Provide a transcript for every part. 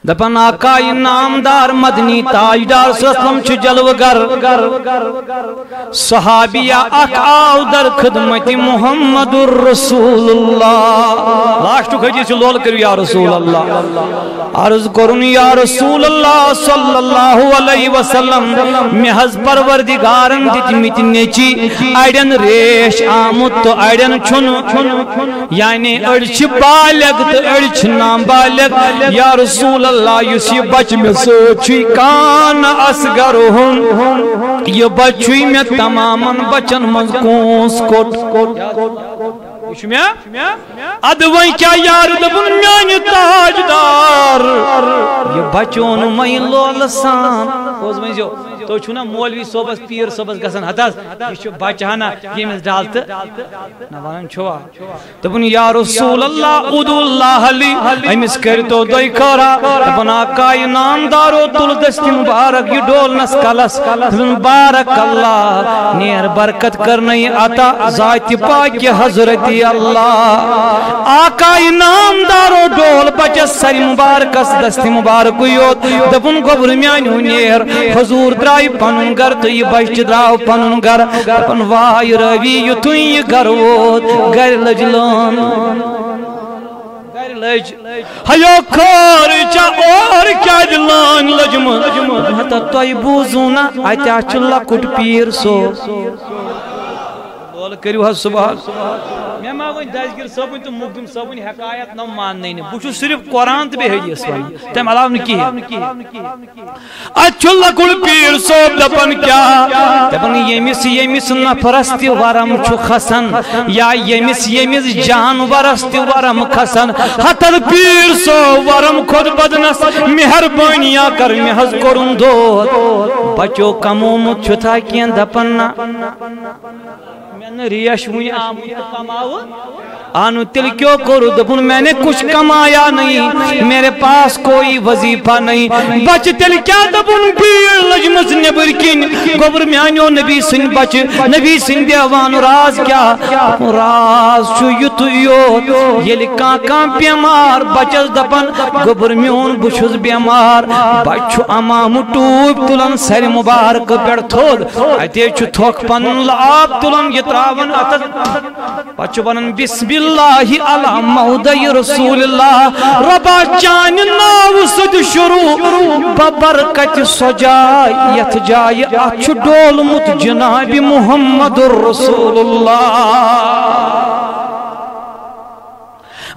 دپن آقای نامدار مدنی تاجدار سلم چھ جلوگر صحابیہ اک آو در خدمت محمد الرسول اللہ لاشتو کھجی سے لول کرو یا رسول اللہ عرض کرن یا رسول اللہ صلی اللہ علیہ وسلم محض پروردگارن دتمت نیچی اڑین ریش آمد تو اڑین چھن یعنی اڑچ بالغ تو اڑچ نابالغ یا رسول اللہ یس یہ بچ میں سوچی کان اصغرہم یہ بچوی میں تماما بچن من کونس کوٹ وچ میں ادوئی کیا یار دبن میانی تاجدار یہ بچون میں لولسان اوز میں جو تو چھونا مولوی صوبس پیر صوبس گسن حتاز یہ چھو بچانا یہ میں ڈالتا نوانن چھوا دبن یا رسول اللہ ادو اللہ علی ایمس کرتو دوئی کھارا دبن آقای نامدارو تل دستی مبارک یہ ڈول نسکالس دبن بارک اللہ نیر برکت کرنی عطا ذات پاک حضرت اللہ آقای نامدارو ڈول بچس سری مبارکس دستی مبارک یوت دبن گبر میانیو نیر حضور درائی پنن گر تو یہ بچ دراو پنن گر دبن وائی روی یتو یہ گر ووت گر لجلان ہیو کھار چا اور کیا جلان لجم ہتا توی بوزونا آتیا چلا کٹ پیر سو بول کریو حس صبح میں ماوین دازگیر صاحب تو مقدم صاحب حکایت نو مان نہیں بچو صرف قرآن تو بے حدیث والی تم علاوہ نکی اچھو لکل پیر صاحب دپن کیا دپن یمیس نفرستی ورم چھو خسن یا یمیس جانورستی ورم خسن حتر پیر صاحب ورم خود بدنس مہربانیاں کر محض کرن دو بچو کمومت چھو تھا کین دپن میں نے ریش ہوئی آمد کماؤ آنو تل کیوں کرو دپن میں نے کچھ کمایا نہیں میرے پاس کوئی وظیفہ نہیں بچ تل کیا دپن پیر لجمس نبر کن گبر میانیو نبی سن بچ نبی سن دیوان راز کیا راز چھو یتو یوت یلی کان بیمار بچس دپن گبر میون بچس بیمار بچو امام ٹوب تلن سر مبارک پیڑ تھود اتے چھو تھوک پنن لعاب تلن یتراون اتت بچو بنن بسم اللہ علی مہدی رسول اللہ ربا چان ناو سد شروع ببرکت سجائی یت جائی اچھ ڈولمت جناب محمد الرسول اللہ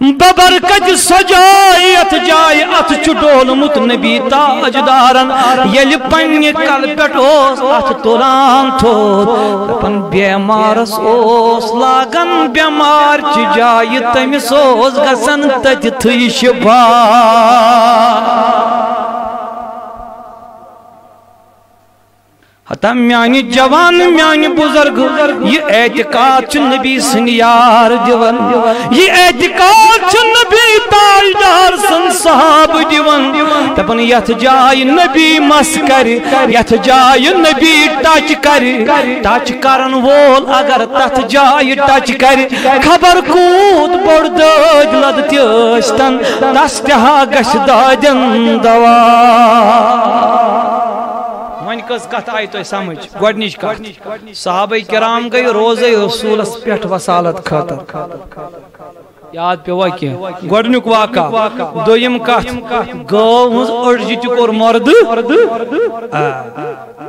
ببرکت سجائیت جائے ات چڈولمت نبی تاجدارن یل پنی کل پٹ اوس ات تولان تھود دپن بیمارس اوس لاگن بیمار چی جائے تمس اوس گسن تت تھی شفا حتم میانی جوان میانی بزرگ یہ اعتقاد چھ نبی سن یار دیون یہ اعتقاد چھ نبی تاجدار سن صحاب دیون دپن یت جائے نبی مس کر یت جائے نبی ٹچ کر ٹچ کرن وول اگر تت جائے ٹچ کر خبر کود بڑ داد لد تیستن تس تہا گش دادن دوا وین کس کت آئی تو سمجھ گوڑنیچ کت صحابہ کرام گئی روزے رسول اس پیٹھ وسالت خاطر یاد پہ واقع گوڑنیک واقع دویم کت گو ہز اڑجی تکور مرد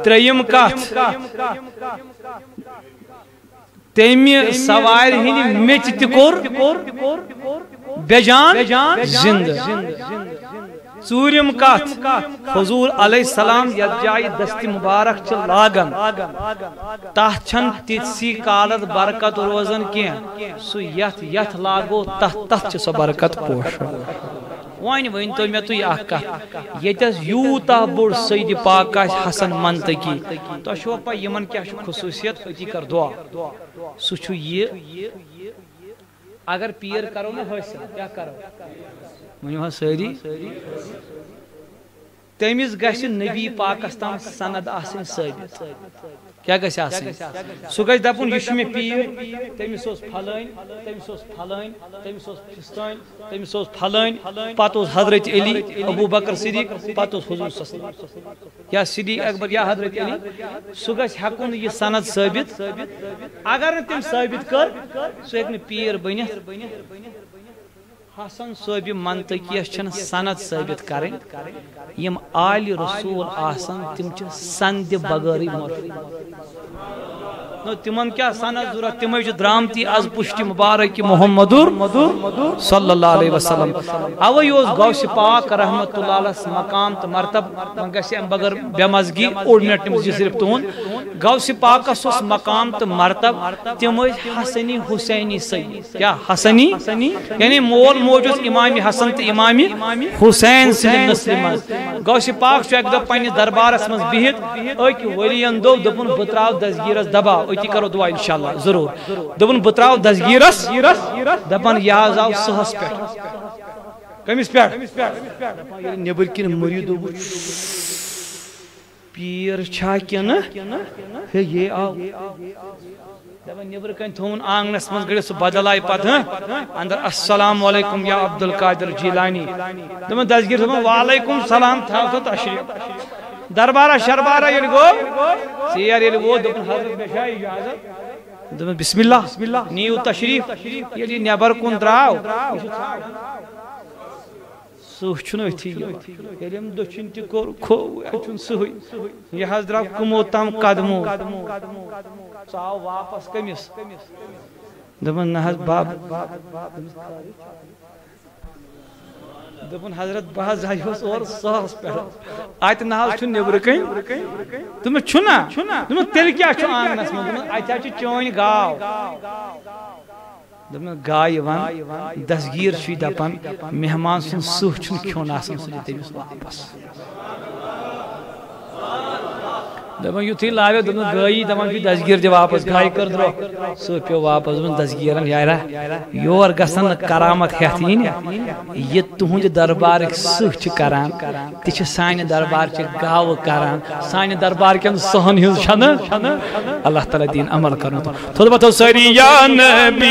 تریم کت تیمی سوائر ہی میچ تکور بیجان زند ژوٗرِم کتھ حضور علیہ السلام یتھ جایہِ دستی مبارک چھ لاگن تتھ چھن تِژھی کالت برکت روزان کینٛہہ سُہ یتھ لاگو تتھ چھ سۄ برکت پوشان وۄنۍ ؤنۍتو مےٚ تُہۍ اکھ کتھ ییٚتٮ۪س یوٗتاہ بوٚڑ سید پاک آسہِ حسن منطقی تۄہہِ چھُوا پاے یِمن کیٛاہ چھُ خصوٗصیت أتی کر دعا سُہ چھُ یہِ اگر پیر کرو نا حٲصِل کیٛاہ کرو ؤنِو حظ سٲری تمس گژھِ نبی پاکس تام سند آسن ثابت کیا گژھِ آسن سُہ گژھِ دپُن یہِ چھُ مےٚ پیٖر تٔمِس اوس پھلٲنۍ تٔمِس اوس پھلٲنۍ تٔمِس اوس فِستٲنۍ تٔمِس اوس پھلٲنۍ پتہٕ اوس حضرت علی ابو بکر صدیق پتہٕ اوس حضور صلی اللہ علیہ وسلم یا صدیق اکبر یا حضرت علی سُہ گژھِ ہٮ۪کُن یہِ سند ثٲبت اگر نہٕ تٔمۍ ثٲبت کٔر سُہ ہیٚکہِ نہٕ پیٖر بٔنِتھ حسن صوبہِ منطقیس چھنہٕ سند ثٲبت کرٕنۍ یم آلِ رسول آسن تم چھِ سندِ بغٲرٕے مرفوع تمن کیا سند ضرورت تمے چھ درامتی از پشتی مبارک محمدور صلی اللہ علیہ وسلم اوے اوس غوث پاک رحمت اللہ علیہ مقام تو مرتب گژھِ ام بغیر بے مزگی اوڑ منٹ نمس صرف تہن غوث پاکس اس مقام تو مرتب تم حسنی حسینی سید کیا حسنی یعنی مول موج امام حسن تو امام حسین سند نسل مز غوث پاک ایک دہ پنہ دربارس مز بہت اک ولین دپن بہ تراو دستگیرس دباؤ اتی کرو دعا انشاءاللہ ضرور دپن بہ تراو دستگیرس دپن یہ آو سہس پہ کمس پہ نبر کن مرید پیر چھا کن یہ آو دپن نبر کن تھون آنگنس مز گڑ سہ بدل آئی پتہ اندر السلام علیکم یا عبد القادر جیلانی دپن دستگیر دپن وعلیکم السلام تھاو تو تشریف دربارہ شربارہ یل گو سیر یل گو دپن حضرت مے چھا اجازت دپن بسم اللہ نیو تشریف یل نبر کن دراو سہ چھن اتھی یل دچھن تہ کور کھو چھن سہی یہ حض دراو کمو تام قدمو ژاو واپس کمس دپن نہ حض باب دپن حضرت بہت زائیوس اور سہس پہ ات نہ چھ نبر کن تم چھنا تم تیل کیا چھ آنگنس من اتیا چھ چون گاو دپن گائے ون دستگیر چھ دپان مہمان سن سہ چھن کھیون آسان سہ تمس واپس دپان یتھی لاوے دپن گئی دپان دستگیر دے واپس گائے کر درو سہ پیو واپس دپن دستگیرن یارا یور گژھن کرامت ہیتھ ین یہ تہند دربارک سہ چھ کران تہ چھ سانہ دربار چہ گاو کران سانہ دربار کین سہن ہز چھن اللہ تعالی دین عمل کرن تھوڑا بہت ساری یا نبی